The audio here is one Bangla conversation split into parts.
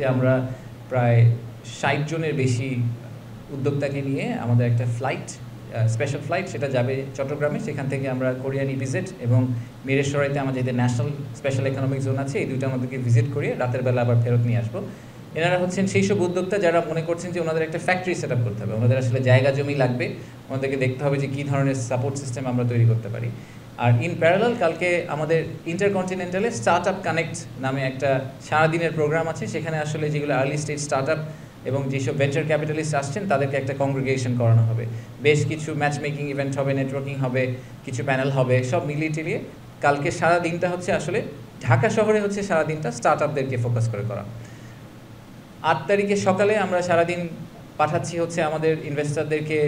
যে আমরা প্রায় ৬০ জনের বেশি উদ্যোক্তাকে নিয়ে আমাদের একটা ফ্লাইট স্পেশাল ফ্লাইট সেটা যাবে চট্টগ্রামে। সেখান থেকে আমরা কোরিয়ান ইপিজেড এবং মিরসরাইতে আমাদের যে ন্যাশনাল স্পেশাল ইকোনমিক জোন আছে এই দুটো আমাদেরকে ভিজিট করিয়ে রাতের বেলা আবার ফেরত নিয়ে আসবো। এনারা হচ্ছেন সেই সব উদ্যোক্তা যারা মনে করছেন যে ওনাদের একটা ফ্যাক্টরি সেট আপ করতে হবে, ওনাদের আসলে জায়গা জমি লাগবে, ওনাদেরকে দেখতে হবে যে কী ধরনের সাপোর্ট সিস্টেম আমরা তৈরি করতে পারি। আর ইন প্যারালাল কালকে আমাদের ইন্টারকন্টিনেন্টালে স্টার্ট আপ কানেক্ট নামে একটা সারাদিনের প্রোগ্রাম আছে। সেখানে আসলে যেগুলো আর্লি স্টেজ স্টার্ট আপ এবং যেসব ভেঞ্চার ক্যাপিটালিস্ট আসছেন তাদেরকে একটা কংগ্রিগেশন করানো হবে, বেশ কিছু ম্যাচ মেকিং ইভেন্ট হবে, নেটওয়ার্কিং হবে, কিছু প্যানেল হবে, সব মিলিয়ে টিলিয়ে কালকে সারা দিনটা হচ্ছে আসলে ঢাকা শহরে হচ্ছে সারা দিনটা স্টার্ট আপদেরকে ফোকাস করে করা। ৮ তারিখে সকালে আমরা সারাদিন পাঠাচ্ছি হচ্ছে আমাদের ইনভেস্টারদেরকে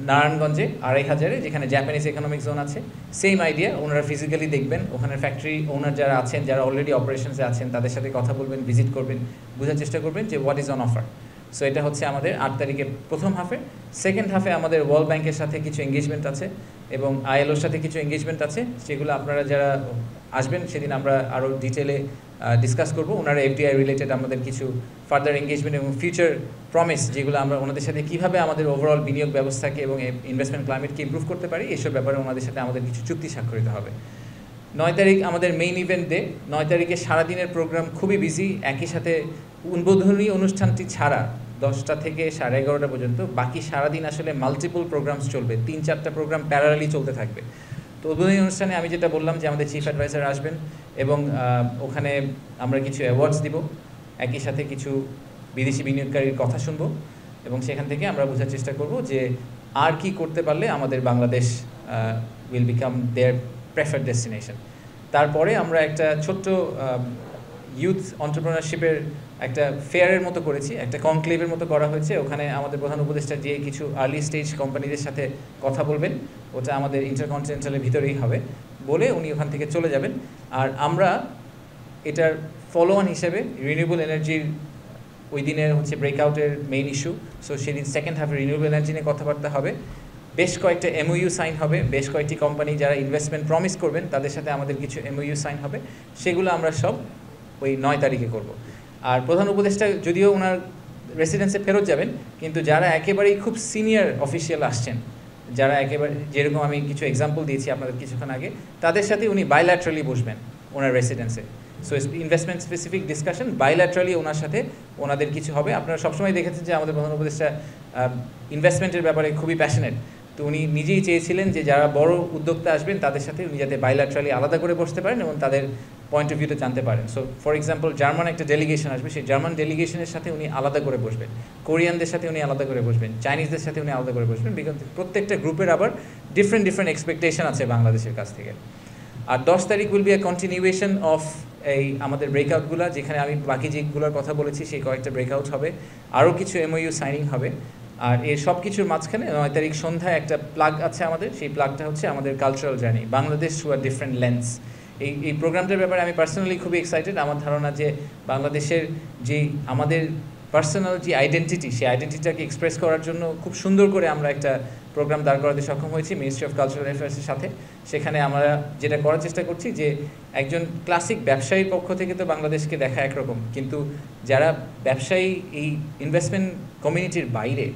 নারায়ণগঞ্জে ২,৫০০, যেখানে জাপানিজ ইকোনমিক জোন আছে। সেম আইডিয়া, ওনারা ফিজিক্যালি দেখবেন, ওখানে ফ্যাক্টরি ওনার যারা আছেন, যারা অলরেডি অপারেশনসে আছেন তাদের সাথে কথা বলবেন, ভিজিট করবেন, বোঝার চেষ্টা করবেন যে what is on offer. So এটা হচ্ছে আমাদের ৮ তারিখের প্রথম হাফে। সেকেন্ড হাফে আমাদের ওয়ার্ল্ড ব্যাংকের সাথে কিছু এঙ্গেজমেন্ট আছে এবং আইএলওর সাথে কিছু এঙ্গেজমেন্ট আছে, সেগুলো আপনারা যারা আসবেন সেদিন আমরা আরও ডিটেলে ডিসকাস করবো। ওনারা এফডিআই রিলেটেড আমাদের কিছু ফার্দার এঙ্গেজমেন্ট এবং ফিউচার প্রমিস যেগুলো আমরা ওনাদের সাথে কীভাবে আমাদের ওভারঅল বিনিয়োগ ব্যবস্থাকে এবং ইনভেস্টমেন্ট ক্লাইমেটকে ইমপ্রুভ করতে পারি এসব ব্যাপারে ওনাদের সাথে আমাদের কিছু চুক্তি স্বাক্ষরিত হবে। ৯ তারিখ আমাদের মেইন ইভেন্ট ডে। ৯ তারিখে সারাদিনের প্রোগ্রাম খুবই বিজি। একই সাথে উদ্বোধনী অনুষ্ঠানটি ছাড়া 10টা থেকে 11:30 পর্যন্ত বাকি সারাদিন আসলে মাল্টিপল প্রোগ্রামস চলবে, 3-4টা প্রোগ্রাম প্যারালালি চলতে থাকবে। তো উদ্বোধনী অনুষ্ঠানে আমি যেটা বললাম যে আমাদের চিফ অ্যাডভাইজার আসবেন এবং ওখানে আমরা কিছু অ্যাওয়ার্ডস দিব, একই সাথে কিছু বিদেশি বিনিয়োগকারীর কথা শুনবো এবং সেখান থেকে আমরা বোঝার চেষ্টা করব যে আর কি করতে পারলে আমাদের Bangladesh will become their preferred destination. তারপরে আমরা একটা ছোট্ট ইউথ অন্টারপ্রেনারশিপের একটা ফেয়ারের মতো করেছি, একটা কনক্লেভের মতো করা হয়েছে। ওখানে আমাদের প্রধান উপদেষ্টা যে কিছু আর্লি স্টেজ কোম্পানিদের সাথে কথা বলবেন, ওটা আমাদের ইন্টারকন্টিনেন্টালের ভিতরেই হবে, বলে উনি ওখান থেকে চলে যাবেন। আর আমরা এটার ফলো অন হিসেবে রিনিউয়েবল এনার্জির ওই দিনের হচ্ছে ব্রেকআউটের মেইন ইস্যু। সো সেদিন সেকেন্ড হাফে রিনিউয়েবল এনার্জি নিয়ে কথাবার্তা হবে, বেশ কয়েকটা এমওইউ সাইন হবে, বেশ কয়েকটি কোম্পানি যারা ইনভেস্টমেন্ট প্রমিস করবেন তাদের সাথে আমাদের কিছু এমওইউ সাইন হবে, সেগুলো আমরা সব ওই ৯ তারিখে করব। আর প্রধান উপদেষ্টা যদিও ওনার রেসিডেন্সে ফেরত যাবেন, কিন্তু যারা একেবারেই খুব সিনিয়র অফিসিয়াল আসছেন, যারা একেবারে যেরকম আমি কিছু এক্সাম্পল দিয়েছি আপনাদের কিছুক্ষণ আগে, তাদের সাথে উনি বাইল্যাটারালি বসবেন ওনার রেসিডেন্সে। So investment specific discussion bilaterally ওনার সাথে ওনাদের কিছু হবে। আপনারা সবসময় দেখেছেন যে আমাদের প্রধান উপদেষ্টা ইনভেস্টমেন্টের ব্যাপারে খুবই প্যাশনেট। তো উনি নিজেই চেয়েছিলেন যে যারা বড় উদ্যোক্তা আসবেন তাদের সাথে উনি যাতে বাইল্যাটারালি আলাদা করে বসতে পারেন এবং তাদের পয়েন্ট অফ ভিউটা জানতে পারেন। সো ফর এক্সাম্পল জার্মান একটা ডেলিগেশন আসবে, সেই জার্মান ডেলিগেশনের সাথে উনি আলাদা করে বসবেন, কোরিয়ানদের সাথে উনি আলাদা করে বসবেন, চাইনিজদের সাথে উনি আলাদা করে বসবেন, বিকজ প্রত্যেকটা গ্রুপের আবার ডিফারেন্ট এক্সপেকটেশন আছে বাংলাদেশের কাছ থেকে। আর 10 তারিখ will B A continuation of এই আমাদের ব্রেকআউটগুলো, যেখানে আমি বাকি যেগুলোর কথা বলেছি সেই কয়েকটা ব্রেকআউট হবে, আরও কিছু এমওইউ সাইনিং হবে। আর এই সব কিছুর মাঝখানে 9 তারিখ সন্ধ্যায় একটা প্লাগ আছে আমাদের, সেই প্লাগটা হচ্ছে আমাদের cultural journey Bangladesh through a different lens. এই প্রোগ্রামটার ব্যাপারে আমি পার্সোনালি খুবই এক্সাইটেড। আমার ধারণা যে বাংলাদেশের যে আমাদের পার্সোনাল যে আইডেন্টিটি, সেই আইডেন্টিটিটাকে এক্সপ্রেস করার জন্য খুব সুন্দর করে আমরা একটা প্রোগ্রাম দাঁড় করাতে সক্ষম হয়েছি মিনিস্ট্রি অফ কালচারাল অ্যাফেয়ার্সের সাথে। সেখানে আমরা যেটা করার চেষ্টা করছি যে একজন ক্লাসিক ব্যবসায়ীর পক্ষ থেকে তো বাংলাদেশকে দেখা একরকম, কিন্তু যারা ব্যবসায়ী এই ইনভেস্টমেন্ট কমিউনিটির বাইরে,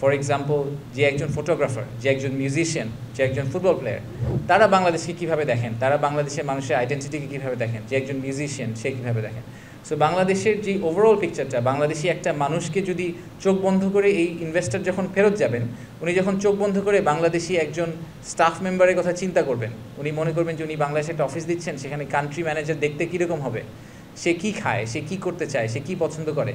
ফর এক্সাম্পল যে একজন ফটোগ্রাফার, যে একজন মিউজিশিয়ান, যে একজন ফুটবল প্লেয়ার, তারা বাংলাদেশকে কীভাবে দেখেন, তারা বাংলাদেশের মানুষের আইডেন্টিটিকে কীভাবে দেখেন, যে একজন মিউজিশিয়ান সে কীভাবে দেখেন। সো বাংলাদেশের যে ওভারঅল পিকচারটা, বাংলাদেশি একটা মানুষকে যদি চোখ বন্ধ করে এই ইনভেস্টর যখন ফেরত যাবেন, উনি যখন চোখ বন্ধ করে বাংলাদেশি একজন স্টাফ মেম্বারের কথা চিন্তা করবেন, উনি মনে করবেন যে উনি বাংলাদেশে একটা অফিস দিচ্ছেন, সেখানে কান্ট্রি ম্যানেজার দেখতে কীরকম হবে, সে কী খায়, সে কী করতে চায়, সে কী পছন্দ করে,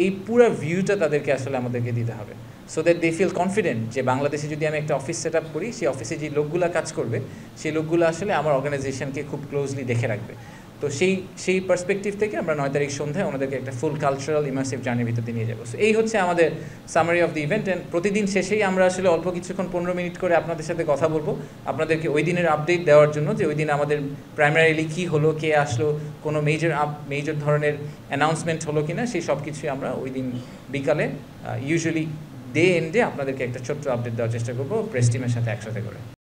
এই পুরো ভিউটা তাদেরকে আসলে আমাদেরকে দিতে হবে। So that they feel confident যে বাংলাদেশে যদি আমি একটা অফিস সেট আপ করি, সেই অফিসে যে লোকগুলো কাজ করবে সেই লোকগুলো আসলে আমার অর্গানাইজেশনকে খুব ক্লোজলি দেখে রাখবে। তো সেই পার্সপেক্টিভ থেকে আমরা 9 তারিখ সন্ধ্যায় ওনাদেরকে একটা ফুল কালচারাল ইমার্সিভ জার্নির ভিতরে নিয়ে যাবো। সো এই হচ্ছে আমাদের summary of the event. And প্রতিদিন শেষেই আমরা আসলে অল্প কিছুক্ষণ 15 মিনিট করে আপনাদের সাথে কথা বলবো, আপনাদেরকে ওই দিনের আপডেট দেওয়ার জন্য যে ওই দিন আমাদের প্রাইমারিলি কী হলো, কে আসলো, কোনো মেজর ধরনের অ্যানাউন্সমেন্ট হলো কিনা, সেই সব কিছুই আমরা ওই দিন বিকালে ইউজুয়ালি ডে এন্ডে আপনাদেরকে একটা ছোট্ট আপডেট দেওয়ার চেষ্টা করবো প্রেস টিমের সাথে একসাথে করে।